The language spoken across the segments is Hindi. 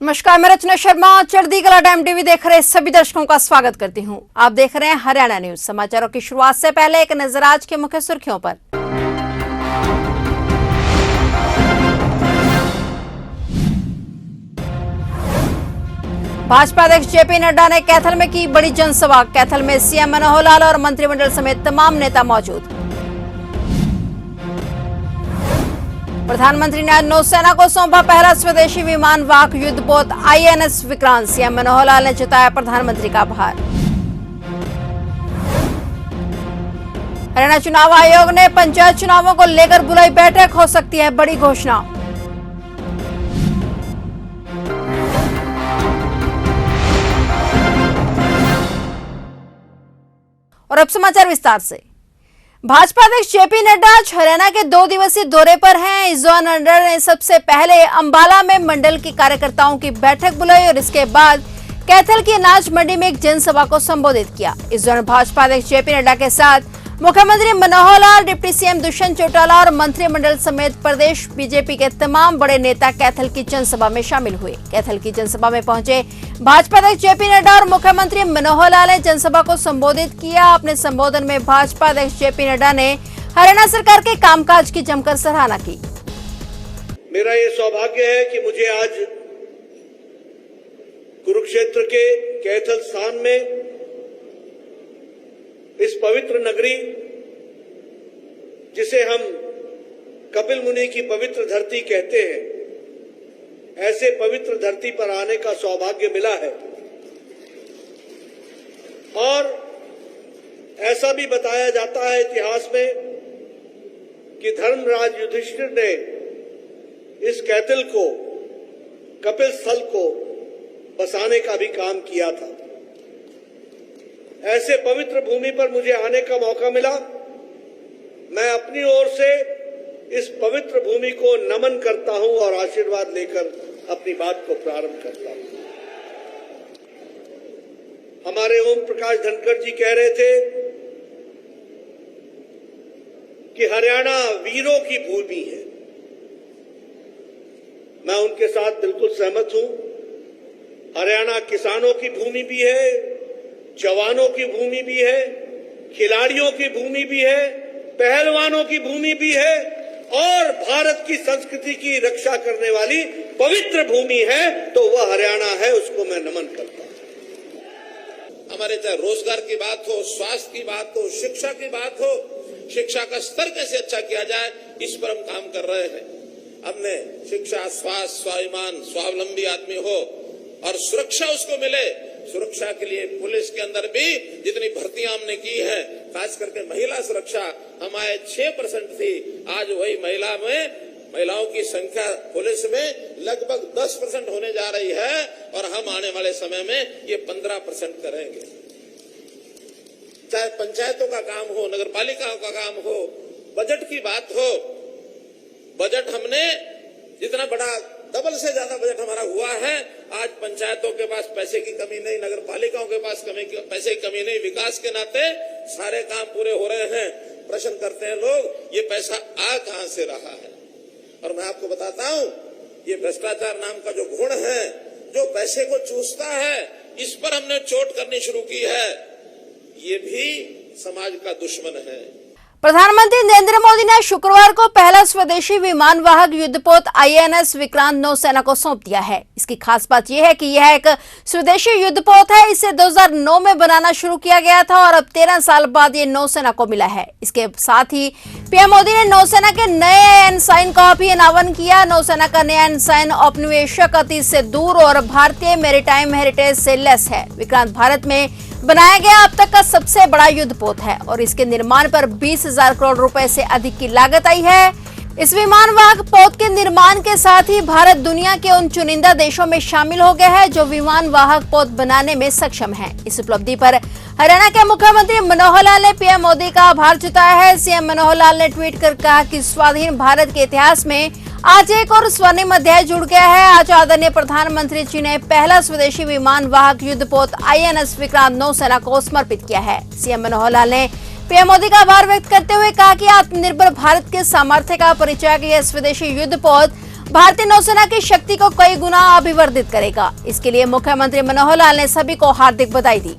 नमस्कार, मैं रचना शर्मा चढ़ती कला टाइम टीवी देख रहे सभी दर्शकों का स्वागत करती हूं। आप देख रहे हैं हरियाणा न्यूज। समाचारों की शुरुआत से पहले एक नजर आज के मुख्य सुर्खियों पर। भाजपा अध्यक्ष जेपी नड्डा ने कैथल में की बड़ी जनसभा। कैथल में सीएम मनोहर लाल और मंत्रिमंडल समेत तमाम नेता मौजूद। प्रधानमंत्री ने आज नौसेना को सौंपा पहला स्वदेशी विमान वाहक युद्धपोत आईएनएस विक्रांत। सीएम मनोहर लाल ने जताया प्रधानमंत्री का आभार। हरियाणा चुनाव आयोग ने पंचायत चुनावों को लेकर बुलाई बैठक, हो सकती है बड़ी घोषणा। और अब समाचार विस्तार से। भाजपा अध्यक्ष जेपी नड्डा आज हरियाणा के 2 दिवसीय दौरे पर हैं। इस दौरान नड्डा ने सबसे पहले अंबाला में मंडल के कार्यकर्ताओं की बैठक बुलाई और इसके बाद कैथल की अनाज मंडी में एक जनसभा को संबोधित किया। इस दौरान भाजपा अध्यक्ष जेपी नड्डा के साथ मुख्यमंत्री मनोहर लाल, डिप्टी सीएम दुष्यंत चौटाला और मंत्रिमंडल समेत प्रदेश बीजेपी के तमाम बड़े नेता कैथल की जनसभा में शामिल हुए। कैथल की जनसभा में पहुंचे भाजपा अध्यक्ष जेपी नड्डा और मुख्यमंत्री मनोहर लाल ने जनसभा को संबोधित किया। अपने संबोधन में भाजपा अध्यक्ष जेपी नड्डा ने हरियाणा सरकार के कामकाज की जमकर सराहना की। मेरा ये सौभाग्य है कि मुझे आज कुरुक्षेत्र के कैथल स्थान में इस पवित्र नगरी, जिसे हम कपिल मुनि की पवित्र धरती कहते हैं, ऐसे पवित्र धरती पर आने का सौभाग्य मिला है। और ऐसा भी बताया जाता है इतिहास में कि धर्मराज युधिष्ठिर ने इस कैथल को, कपिल स्थल को बसाने का भी काम किया था। ऐसे पवित्र भूमि पर मुझे आने का मौका मिला। मैं अपनी ओर से इस पवित्र भूमि को नमन करता हूं और आशीर्वाद लेकर अपनी बात को प्रारंभ करता हूं। हमारे ओम प्रकाश धनखड़ जी कह रहे थे कि हरियाणा वीरों की भूमि है। मैं उनके साथ बिल्कुल सहमत हूं। हरियाणा किसानों की भूमि भी है, जवानों की भूमि भी है, खिलाड़ियों की भूमि भी है, पहलवानों की भूमि भी है और भारत की संस्कृति की रक्षा करने वाली पवित्र भूमि है। तो वह हरियाणा है, उसको मैं नमन करता हूं। हमारे चाहे रोजगार की बात हो, स्वास्थ्य की बात हो, शिक्षा की बात हो, शिक्षा का स्तर कैसे अच्छा किया जाए, इस पर हम काम कर रहे हैं। हमने शिक्षा, स्वास्थ्य, स्वाभिमान, स्वावलंबी आदमी हो और सुरक्षा उसको मिले। सुरक्षा के लिए पुलिस के अंदर भी जितनी भर्तियां हमने की है, खास करके महिला सुरक्षा हमारे 6% थी, आज वही महिलाओं की संख्या पुलिस में लगभग 10% होने जा रही है और हम आने वाले समय में ये 15% करेंगे। चाहे पंचायतों का काम हो, नगर पालिकाओं का काम हो, बजट की बात हो, बजट हमने जितना बड़ा, डबल से ज्यादा बजट हमारा हुआ है। आज पंचायतों के पास पैसे की कमी नहीं, नगर पालिकाओं के पास पैसे की कमी नहीं। विकास के नाते सारे काम पूरे हो रहे हैं। प्रश्न करते हैं लोग, ये पैसा आ कहां से रहा है? और मैं आपको बताता हूं, ये भ्रष्टाचार नाम का जो गुण है, जो पैसे को चूसता है, इस पर हमने चोट करनी शुरू की है। ये भी समाज का दुश्मन है। प्रधानमंत्री नरेंद्र मोदी ने शुक्रवार को पहला स्वदेशी विमान वाहक युद्धपोत आईएनएस विक्रांत नौसेना को सौंप दिया है। इसकी खास बात यह है कि यह एक स्वदेशी युद्धपोत है। इसे 2009 में बनाना शुरू किया गया था और अब 13 साल बाद ये नौसेना को मिला है। इसके साथ ही पीएम मोदी ने नौसेना के नए एनसाइन का भी अनावरण किया। नौसेना का नया एनसाइन औपनिवेशिक अतीत से दूर और भारतीय मैरीटाइम हेरिटेज से लेस है। विक्रांत भारत में बनाया गया अब तक का सबसे बड़ा युद्धपोत है और इसके निर्माण पर 20,000 करोड़ रुपए से अधिक की लागत आई है। इस विमान वाहक पोत के निर्माण के साथ ही भारत दुनिया के उन चुनिंदा देशों में शामिल हो गया है जो विमान वाहक पोत बनाने में सक्षम है। इस उपलब्धि पर हरियाणा के मुख्यमंत्री मनोहर लाल ने पीएम मोदी का आभार जताया है। सीएम मनोहर लाल ने ट्वीट कर कहा कि स्वाधीन भारत के इतिहास में आज एक और स्वर्णिम अध्याय जुड़ गया है। आज आदरणीय प्रधानमंत्री जी ने पहला स्वदेशी विमान वाहक युद्धपोत आईएनएस विक्रांत नौसेना को समर्पित किया है। सीएम मनोहर लाल ने पीएम मोदी का आभार व्यक्त करते हुए कहा कि आत्मनिर्भर भारत के सामर्थ्य का परिचय यह स्वदेशी युद्धपोत भारतीय नौसेना की शक्ति को कई गुना अभिवर्धित करेगा। इसके लिए मुख्यमंत्री मनोहर लाल ने सभी को हार्दिक बधाई दी।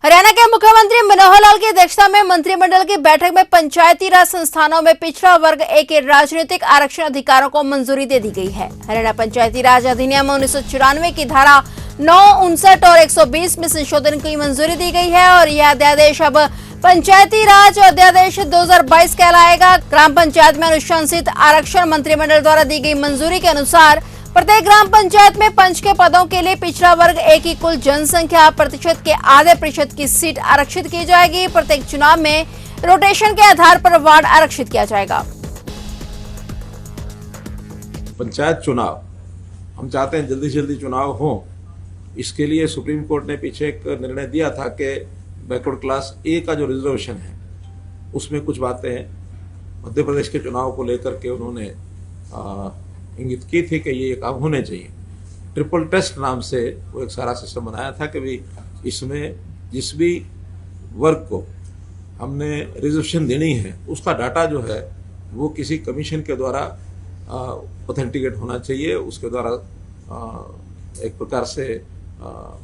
हरियाणा के मुख्यमंत्री मनोहर लाल की अध्यक्षता में मंत्रिमंडल की बैठक में पंचायती राज संस्थानों में पिछड़ा वर्ग ए के राजनीतिक आरक्षण अधिकारों को मंजूरी दे दी गई है। हरियाणा पंचायती राज अधिनियम 1994 की धारा 9, 59 और 120 में संशोधन की मंजूरी दी गई है और यह अध्यादेश अब पंचायती राज अध्यादेश 2022 कहलाएगा। ग्राम पंचायत में अनुशंसित आरक्षण मंत्रिमंडल द्वारा दी गई मंजूरी के अनुसार प्रत्येक ग्राम पंचायत में पंच के पदों के लिए पिछड़ा वर्ग ए की कुल जनसंख्या प्रतिशत के आधे प्रतिशत की सीट आरक्षित की जाएगी। प्रत्येक चुनाव में रोटेशन के आधार पर वार्ड आरक्षित किया जाएगा। पंचायत चुनाव हम चाहते हैं जल्दी से जल्दी चुनाव हो। इसके लिए सुप्रीम कोर्ट ने पीछे एक निर्णय दिया था कि बैकवर्ड क्लास ए का जो रिजर्वेशन है उसमें कुछ बातें मध्य प्रदेश के चुनाव को लेकर के उन्होंने इंगित की थी कि ये काम होने चाहिए। ट्रिपल टेस्ट नाम से वो एक सारा सिस्टम बनाया था कि भी इसमें जिस भी वर्ग को हमने रिजर्वेशन देनी है उसका डाटा जो है वो किसी कमीशन के द्वारा ऑथेंटिकेट होना चाहिए। उसके द्वारा एक प्रकार से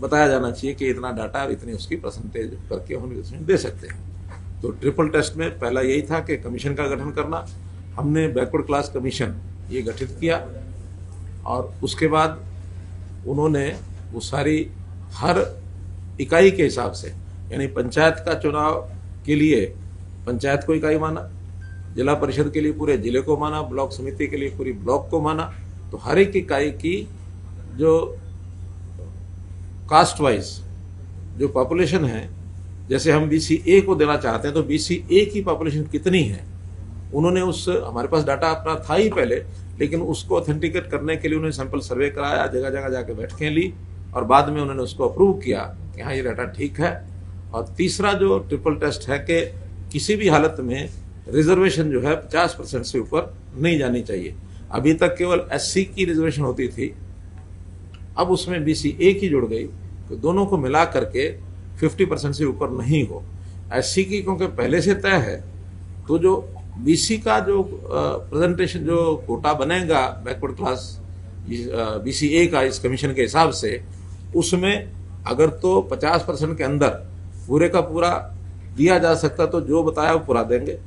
बताया जाना चाहिए कि इतना डाटा इतनी उसकी परसेंटेज करके हम रिजर्वेशन दे सकते हैं। तो ट्रिपल टेस्ट में पहला यही था कि कमीशन का गठन करना। हमने बैकवर्ड क्लास कमीशन ये गठित किया और उसके बाद उन्होंने वो सारी हर इकाई के हिसाब से यानी पंचायत का चुनाव के लिए पंचायत को इकाई माना, जिला परिषद के लिए पूरे जिले को माना, ब्लॉक समिति के लिए पूरी ब्लॉक को माना। तो हर एक इकाई की जो कास्ट वाइज जो पॉपुलेशन है, जैसे हम BCA को देना चाहते हैं तो BCA की पॉपुलेशन कितनी है उन्होंने हमारे पास डाटा अपना था ही पहले, लेकिन उसको ऑथेंटिकेट करने के लिए उन्होंने सैंपल सर्वे कराया, जगह जगह जाके बैठकें ली और बाद में उन्होंने उसको अप्रूव किया कि हाँ ये डाटा ठीक है। और तीसरा जो ट्रिपल टेस्ट है कि किसी भी हालत में रिजर्वेशन जो है 50% से ऊपर नहीं जानी चाहिए। अभी तक केवल SC की रिजर्वेशन होती थी, अब उसमें BCA की जुड़ गई तो दोनों को मिला करके 50% से ऊपर नहीं हो। SC की क्योंकि पहले से तय है तो जो BC का जो प्रेजेंटेशन जो कोटा बनेगा बैकवर्ड क्लास BCA का इस कमीशन के हिसाब से, उसमें अगर तो 50% के अंदर पूरे का पूरा दिया जा सकता तो जो बताया वो पूरा देंगे,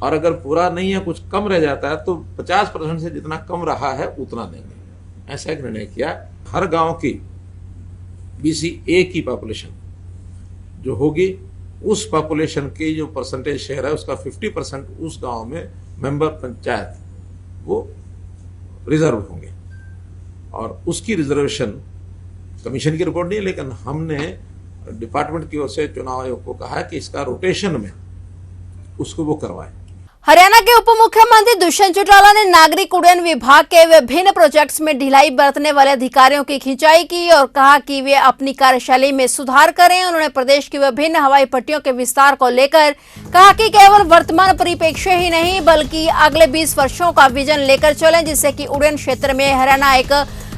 और अगर पूरा नहीं है कुछ कम रह जाता है तो 50% से जितना कम रहा है उतना देंगे। ऐसा एक निर्णय किया। हर गांव की BCA की पॉपुलेशन जो होगी उस पॉपुलेशन की जो परसेंटेज शेयर है उसका 50% उस गांव में मेंबर पंचायत वो रिजर्व होंगे और उसकी रिजर्वेशन कमीशन की रिपोर्ट नहीं है, लेकिन हमने डिपार्टमेंट की ओर से चुनाव आयोग को कहा है कि इसका रोटेशन में उसको वो करवाएं। हरियाणा के उप मुख्यमंत्री दुष्यंत चौटाला ने नागरिक उड्डयन विभाग के विभिन्न प्रोजेक्ट्स में ढिलाई बरतने वाले अधिकारियों की खिंचाई की और कहा कि वे अपनी कार्यशैली में सुधार करें। उन्होंने प्रदेश की विभिन्न हवाई पट्टियों के विस्तार को लेकर कहा कि केवल वर्तमान परिप्रेक्ष्य ही नहीं बल्कि अगले 20 वर्षों का विजन लेकर चलें, जिससे कि उड्डयन क्षेत्र में हरियाणा एक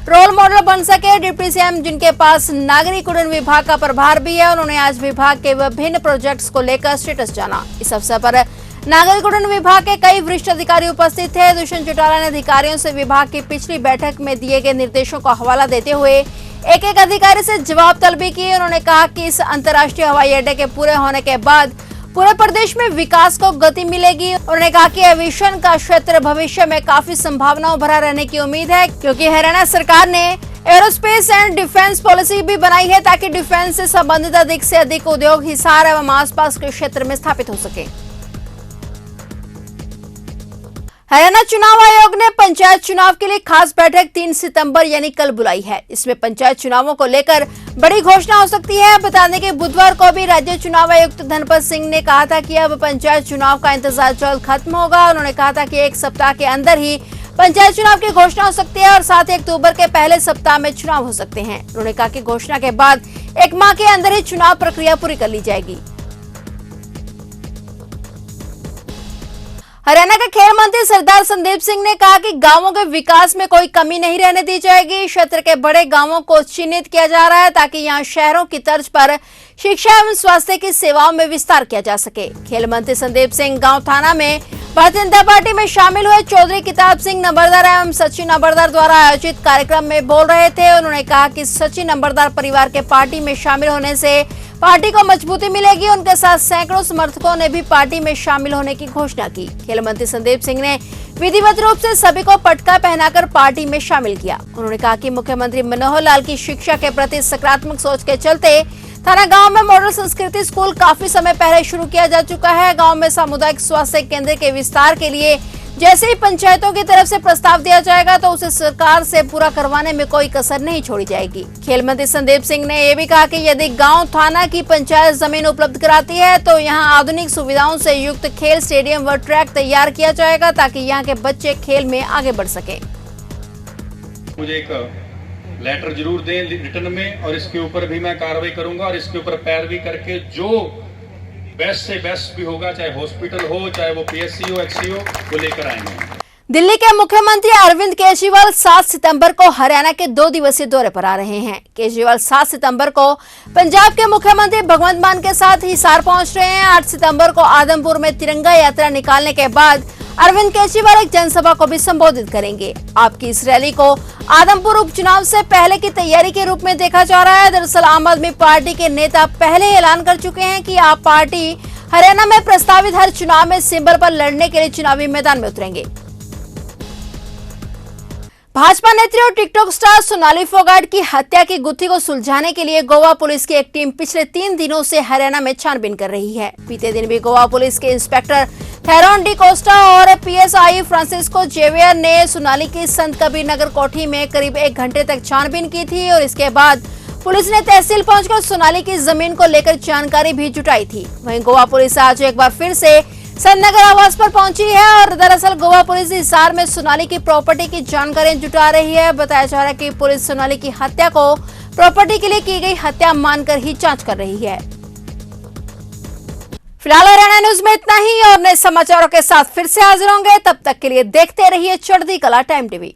रोल मॉडल बन सके। डिप्टी CM जिनके पास नागरिक उड्डयन विभाग का प्रभार भी है, उन्होंने आज विभाग के विभिन्न प्रोजेक्ट्स को लेकर स्टेटस जाना। इस अवसर पर नागरिक उड्डयन विभाग के कई वरिष्ठ अधिकारी उपस्थित थे। दुष्यंत चौटाला ने अधिकारियों से विभाग की पिछली बैठक में दिए गए निर्देशों का हवाला देते हुए एक एक अधिकारी से जवाब तलबी की। उन्होंने कहा कि इस अंतर्राष्ट्रीय हवाई अड्डे के पूरे होने के बाद पूरे प्रदेश में विकास को गति मिलेगी। उन्होंने कहा कि एविएशन का क्षेत्र भविष्य में काफी संभावनाओं भरा रहने की उम्मीद है, क्योंकि हरियाणा सरकार ने एरोस्पेस एंड डिफेंस पॉलिसी भी बनाई है ताकि डिफेंस से संबंधित अधिक से अधिक उद्योग हिसार एवं आसपास के क्षेत्र में स्थापित हो सके। हरियाणा चुनाव आयोग ने पंचायत चुनाव के लिए खास बैठक 3 सितंबर यानी कल बुलाई है। इसमें पंचायत चुनावों को लेकर बड़ी घोषणा हो सकती है। बता दें कि बुधवार को भी राज्य चुनाव आयुक्त धनपत सिंह ने कहा था कि अब पंचायत चुनाव का इंतजार जल्द खत्म होगा। उन्होंने कहा था कि 1 सप्ताह के अंदर ही पंचायत चुनाव की घोषणा हो सकती है और साथ ही अक्टूबर के पहले सप्ताह में चुनाव हो सकते हैं। उन्होंने कहा कि घोषणा के बाद 1 माह के अंदर ही चुनाव प्रक्रिया पूरी कर ली जाएगी। हरियाणा के खेल मंत्री सरदार संदीप सिंह ने कहा कि गांवों के विकास में कोई कमी नहीं रहने दी जाएगी। क्षेत्र के बड़े गांवों को चिन्हित किया जा रहा है ताकि यहां शहरों की तर्ज पर शिक्षा एवं स्वास्थ्य की सेवाओं में विस्तार किया जा सके। खेल मंत्री संदीप सिंह गांव थाना में भारतीय जनता पार्टी में शामिल हुए चौधरी किताब सिंह नंबरदार एवं सचिन नंबरदार द्वारा आयोजित कार्यक्रम में बोल रहे थे। उन्होंने कहा कि सचिन नंबरदार परिवार के पार्टी में शामिल होने से पार्टी को मजबूती मिलेगी। उनके साथ सैकड़ों समर्थकों ने भी पार्टी में शामिल होने की घोषणा की। खेल मंत्री संदीप सिंह ने विधिवत रूप से सभी को पटका पहनाकर पार्टी में शामिल किया। उन्होंने कहा कि मुख्यमंत्री मनोहर लाल की शिक्षा के प्रति सकारात्मक सोच के चलते थाना गांव में मॉडल संस्कृति स्कूल काफी समय पहले शुरू किया जा चुका है। गांव में सामुदायिक स्वास्थ्य केंद्र के विस्तार के लिए जैसे ही पंचायतों की तरफ से प्रस्ताव दिया जाएगा तो उसे सरकार से पूरा करवाने में कोई कसर नहीं छोड़ी जाएगी। खेल मंत्री संदीप सिंह ने यह भी कहा कि यदि गांव थाना की पंचायत जमीन उपलब्ध कराती है तो यहां आधुनिक सुविधाओं से युक्त खेल स्टेडियम व ट्रैक तैयार किया जाएगा ताकि यहां के बच्चे खेल में आगे बढ़ सके। मुझे एक लेटर जरूर दें रिटर्न में और इसके ऊपर भी मैं कार्रवाई करूंगा और इसके ऊपर पैरवी करके जो बेस्ट से बेस्ट भी होगा, चाहे हॉस्पिटल हो, चाहे वो पीएससी हो, एक्ससी हो, वो लेकर आएंगे। दिल्ली के मुख्यमंत्री अरविंद केजरीवाल 7 सितंबर को हरियाणा के 2 दिवसीय दौरे पर आ रहे हैं। केजरीवाल 7 सितंबर को पंजाब के मुख्यमंत्री भगवंत मान के साथ हिसार पहुंच रहे हैं। 8 सितंबर को आदमपुर में तिरंगा यात्रा निकालने के बाद अरविंद केजरीवाल एक जनसभा को भी संबोधित करेंगे। आपकी इस रैली को आदमपुर उपचुनाव से पहले की तैयारी के रूप में देखा जा रहा है। दरअसल आम आदमी पार्टी के नेता पहले ही ऐलान कर चुके हैं कि आप पार्टी हरियाणा में प्रस्तावित हर चुनाव में सिंबल पर लड़ने के लिए चुनावी मैदान में उतरेंगे। भाजपा नेत्री और टिकटॉक स्टार सोनाली फोगाट की हत्या की गुत्थी को सुलझाने के लिए गोवा पुलिस की एक टीम पिछले 3 दिनों से हरियाणा में छानबीन कर रही है। बीते दिन भी गोवा पुलिस के इंस्पेक्टर थेरोन डी कोस्टा और पीएसआई फ्रांसिस्को जेवियर ने सोनाली की संत कबीर नगर कोठी में करीब 1 घंटे तक छानबीन की थी और इसके बाद पुलिस ने तहसील पहुंचकर सोनाली की जमीन को लेकर जानकारी भी जुटाई थी। वहीं गोवा पुलिस आज एक बार फिर से संत नगर आवास पर पहुंची है और दरअसल गोवा पुलिस हिसार में सोनाली की प्रॉपर्टी की जानकारी जुटा रही है। बताया जा रहा है कि पुलिस सोनाली की हत्या को प्रॉपर्टी के लिए की गई हत्या मानकर ही जांच कर रही है। फिलहाल हरियाणा न्यूज में इतना ही और नए समाचारों के साथ फिर से हाजिर होंगे। तब तक के लिए देखते रहिए चढ़ती कला टाइम टीवी।